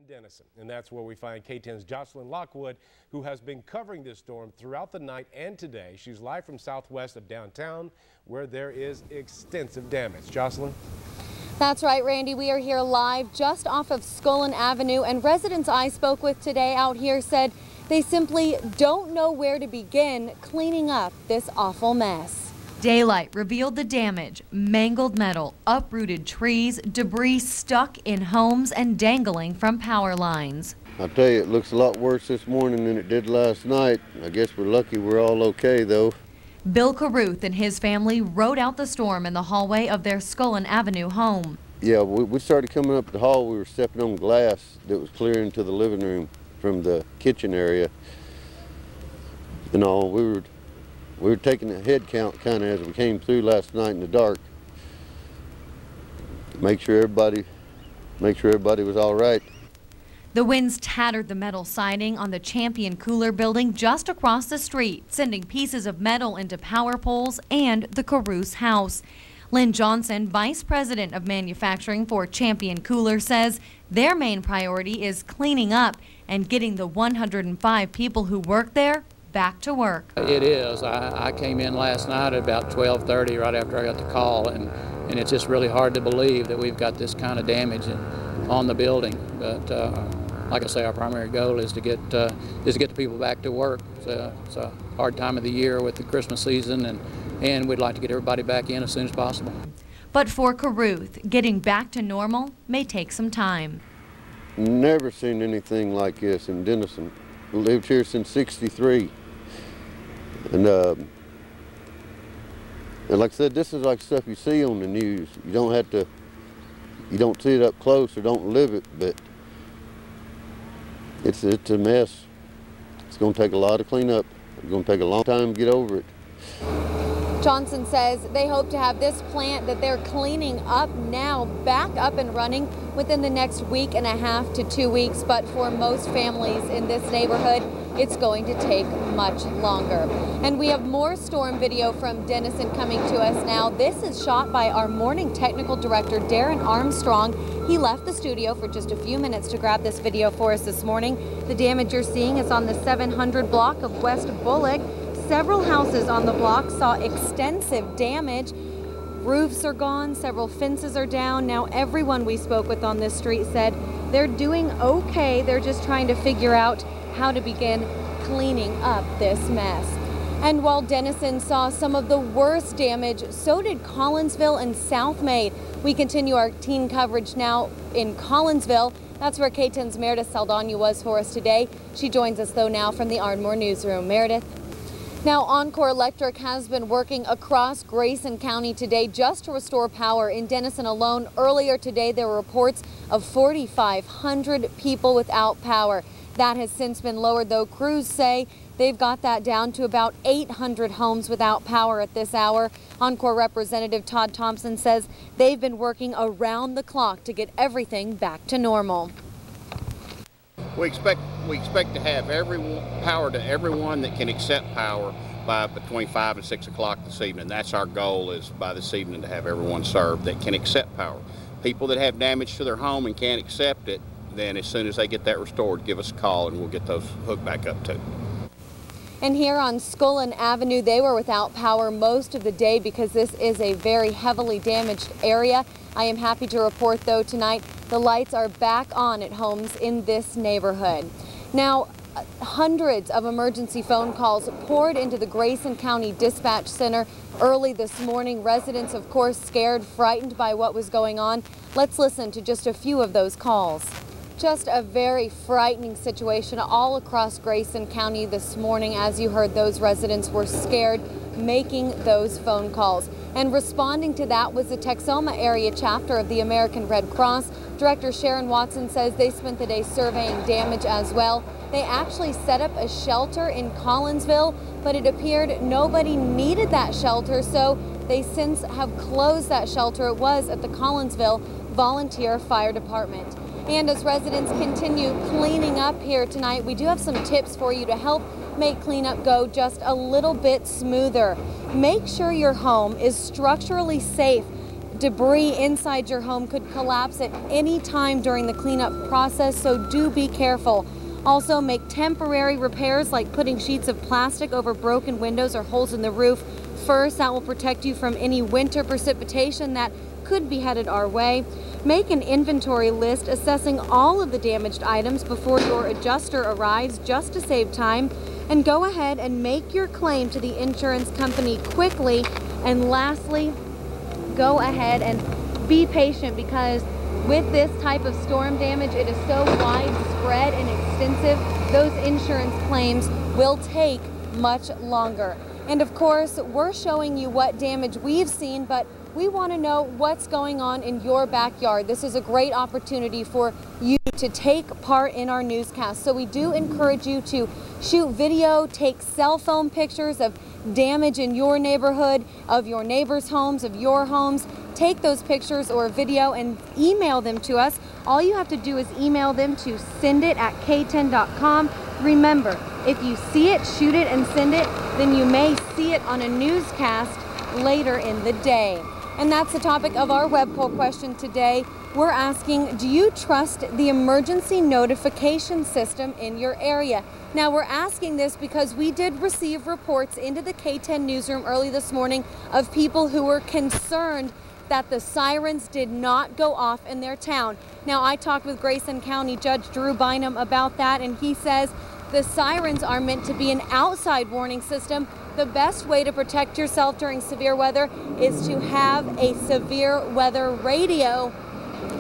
Denison, and that's where we find KTEN's Jocelyn Lockwood, who has been covering this storm throughout the night and today. She's live from southwest of downtown, where there is extensive damage. Jocelyn? That's right, Randy. We are here live just off of Scullin Avenue, and residents I spoke with today out here said they simply don't know where to begin cleaning up this awful mess. Daylight revealed the damage: mangled metal, uprooted trees, debris stuck in homes and dangling from power lines. I'll tell you, it looks a lot worse this morning than it did last night. I guess we're lucky we're all okay, though. Bill Caruth and his family rode out the storm in the hallway of their Scullin Avenue home. Yeah, we started coming up the hall. We were stepping on glass that was clear into the living room from the kitchen area. And all, we were taking a head count kind of as we came through last night in the dark. Make sure everybody was all right. The winds tattered the metal siding on the Champion Cooler building just across the street, sending pieces of metal into power poles and the Caruth house. Lynn Johnson, Vice President of Manufacturing for Champion Cooler, says their main priority is cleaning up and getting the 105 people who work there back to work. It is. I came in last night at about 12:30, right after I got the call, and it's just really hard to believe that we've got this kind of damage on the building. But like I say, our primary goal is to get the people back to work. It's a hard time of the year with the Christmas season, and we'd like to get everybody back in as soon as possible. But for Caruth, getting back to normal may take some time. Never seen anything like this in Denison. Lived here since '63, and like I said, this is like stuff you see on the news. You don't see it up close or don't live it, but it's a mess. It's going to take a lot of cleanup. It's going to take a long time to get over it. Johnson says they hope to have this plant that they're cleaning up now back up and running within the next week and a half to 2 weeks. But for most families in this neighborhood, it's going to take much longer. And we have more storm video from Denison coming to us now. This is shot by our morning technical director, Darren Armstrong. He left the studio for just a few minutes to grab this video for us this morning. The damage you're seeing is on the 700 block of West Bullock. Several houses on the block saw extensive damage. Roofs are gone, several fences are down. Now everyone we spoke with on this street said they're doing okay. They're just trying to figure out how to begin cleaning up this mess. And while Denison saw some of the worst damage, so did Collinsville and South Main. We continue our teen coverage now in Collinsville. That's where KTEN's Meredith Saldana was for us today. She joins us though now from the Ardmore newsroom. Meredith? Now, Encore Electric has been working across Grayson County today just to restore power. In Denison alone, earlier today, there were reports of 4,500 people without power. That has since been lowered, though. Crews say they've got that down to about 800 homes without power at this hour. Encore Representative Todd Thompson says they've been working around the clock to get everything back to normal. We expect to have power to everyone that can accept power by between 5 and 6 o'clock this evening. That's our goal, is by this evening to have everyone served that can accept power. People that have damage to their home and can't accept it, then as soon as they get that restored, give us a call and we'll get those hooked back up too. And here on Scullin Avenue, they were without power most of the day because this is a very heavily damaged area. I am happy to report, though, tonight the lights are back on at homes in this neighborhood. Now, hundreds of emergency phone calls poured into the Grayson County Dispatch Center early this morning. Residents, of course, scared, frightened by what was going on. Let's listen to just a few of those calls. Just a very frightening situation all across Grayson County this morning. As you heard, those residents were scared making those phone calls. And responding to that was the Texoma area chapter of the American Red Cross. Director Sharon Watson says they spent the day surveying damage as well. They actually set up a shelter in Collinsville, but it appeared nobody needed that shelter, so they since have closed that shelter. It was at the Collinsville Volunteer Fire Department. And as residents continue cleaning up here tonight, we do have some tips for you to help make cleanup go just a little bit smoother. Make sure your home is structurally safe. debris inside your home could collapse at any time during the cleanup process, so do be careful. Also, make temporary repairs like putting sheets of plastic over broken windows or holes in the roof. First, that will protect you from any winter precipitation that could be headed our way. Make an inventory list assessing all of the damaged items before your adjuster arrives, just to save time. And go ahead and make your claim to the insurance company quickly. And lastly, go ahead and be patient, because with this type of storm damage, it is so widespread and extensive, those insurance claims will take much longer. And of course, we're showing you what damage we've seen, but we want to know what's going on in your backyard. This is a great opportunity for you to take part in our newscast. So we do encourage you to shoot video, take cell phone pictures of damage in your neighborhood, of your neighbors' homes, of your homes. Take those pictures or video and email them to us. All you have to do is email them to sendit@k10.com. Remember, if you see it, shoot it and send it, then you may see it on a newscast later in the day. And that's the topic of our web poll question today. We're asking, do you trust the emergency notification system in your area? Now, we're asking this because we did receive reports into the K10 newsroom early this morning of people who were concerned that the sirens did not go off in their town. Now, I talked with Grayson County Judge Drew Bynum about that, and he says the sirens are meant to be an outside warning system. The best way to protect yourself during severe weather is to have a severe weather radio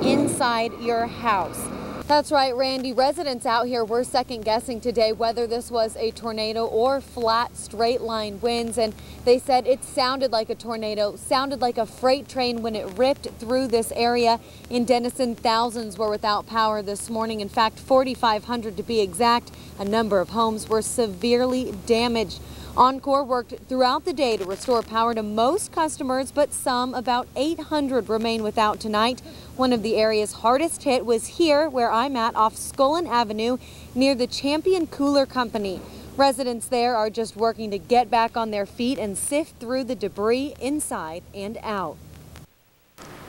inside your house. That's right, Randy. Residents out here were second guessing today whether this was a tornado or flat straight line winds, and they said it sounded like a tornado, sounded like a freight train when it ripped through this area. In Denison, thousands were without power this morning. In fact, 4,500 to be exact. A number of homes were severely damaged. Oncor worked throughout the day to restore power to most customers, but some, about 800, remain without tonight. One of the area's hardest hit was here, where I'm at, off Scullin Avenue, near the Champion Cooler Company. Residents there are just working to get back on their feet and sift through the debris inside and out.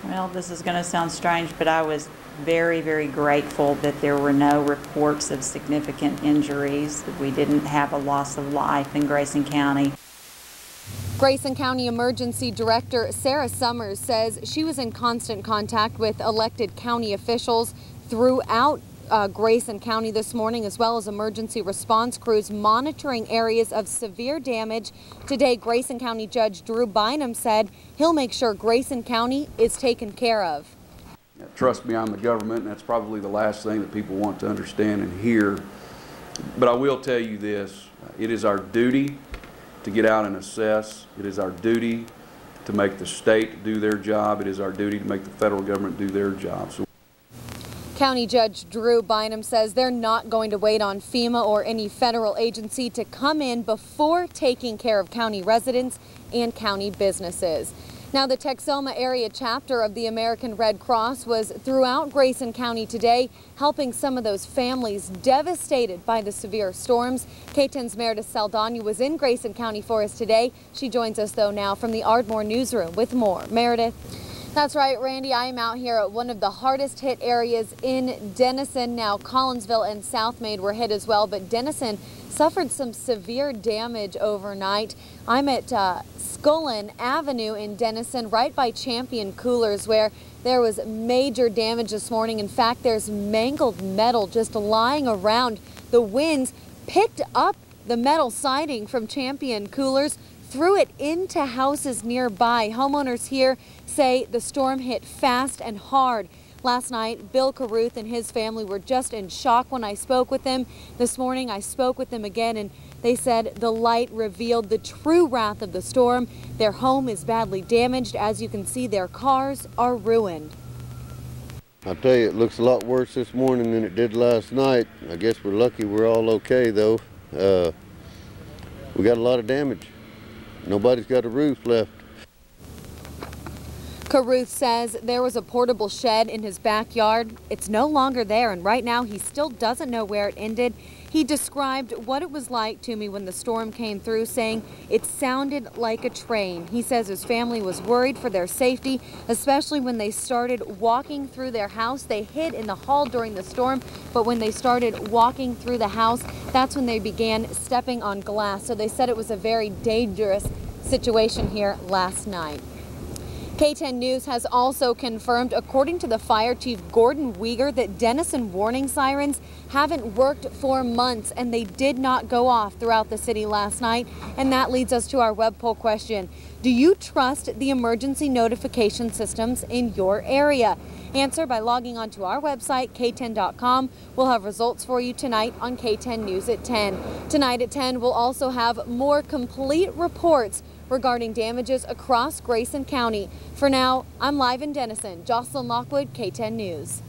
Well, this is going to sound strange, but I was very, very grateful that there were no reports of significant injuries, that we didn't have a loss of life in Grayson County. Grayson County Emergency Director Sarah Summers says she was in constant contact with elected county officials throughout Grayson County this morning, as well as emergency response crews monitoring areas of severe damage. Today, Grayson County Judge Drew Bynum said he'll make sure Grayson County is taken care of. Trust me, I'm the government, and that's probably the last thing that people want to understand and hear. But I will tell you this, it is our duty to get out and assess. It is our duty to make the state do their job. It is our duty to make the federal government do their job. So County Judge Drew Bynum says they're not going to wait on FEMA or any federal agency to come in before taking care of county residents and county businesses. Now, the Texoma area chapter of the American Red Cross was throughout Grayson County today, helping some of those families devastated by the severe storms. K10's Meredith Saldana was in Grayson County for us today. She joins us, though, now from the Ardmore newsroom with more. Meredith. That's right, Randy. I am out here at one of the hardest hit areas in Denison. Now, Collinsville and Southmaid were hit as well, but Denison suffered some severe damage overnight. I'm at Scullin Avenue in Denison, right by Champion Coolers, where there was major damage this morning. In fact, there's mangled metal just lying around. The winds picked up the metal siding from Champion Coolers, threw it into houses nearby. Homeowners here say the storm hit fast and hard. Last night, Bill Caruth and his family were just in shock when I spoke with them. This morning, I spoke with them again, and they said the light revealed the true wrath of the storm. Their home is badly damaged. As you can see, their cars are ruined. I'll tell you, it looks a lot worse this morning than it did last night. I guess we're lucky we're all okay, though. We got a lot of damage. Nobody's got a roof left. Caruth says there was a portable shed in his backyard. It's no longer there, and right now he still doesn't know where it ended. He described what it was like to me when the storm came through, saying it sounded like a train. He says his family was worried for their safety, especially when they started walking through their house. They hid in the hall during the storm, but when they started walking through the house, that's when they began stepping on glass. So they said it was a very dangerous situation here last night. KTEN News has also confirmed, according to the fire chief Gordon Weger, that Denison warning sirens haven't worked for months, and they did not go off throughout the city last night. And that leads us to our web poll question. Do you trust the emergency notification systems in your area? Answer by logging onto our website, KTEN.com. We'll have results for you tonight on KTEN News at 10. Tonight at 10, we'll also have more complete reports regarding damages across Grayson County. For now, I'm live in Denison. Jocelyn Lockwood, KTEN News.